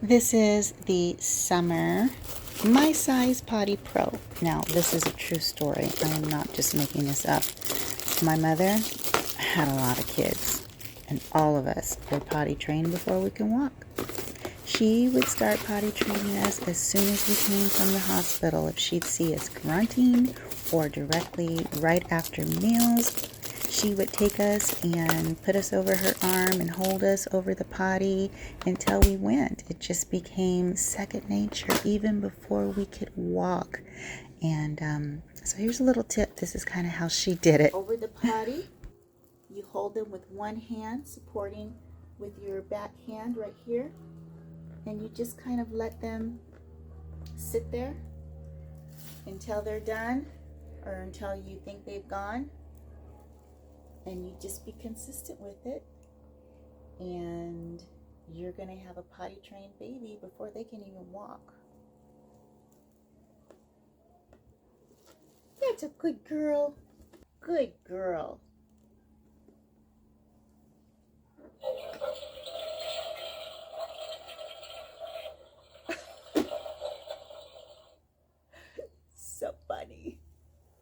This is the Summer My Size Potty Pro. Now, this is a true story. I am not just making this up. My mother had a lot of kids, and all of us were potty trained before we can walk. She would start potty training us as soon as we came from the hospital. If she'd see us grunting or directly right after meals, she would take us and put us over her arm and hold us over the potty until we went. It just became second nature even before we could walk. And so here's a little tip. This is kind of how she did it. Over the potty, you hold them with one hand, supporting with your back hand right here. And you just kind of let them sit there until they're done or until you think they've gone. And you just be consistent with it. And you're going to have a potty trained baby before they can even walk. That's a good girl. Good girl.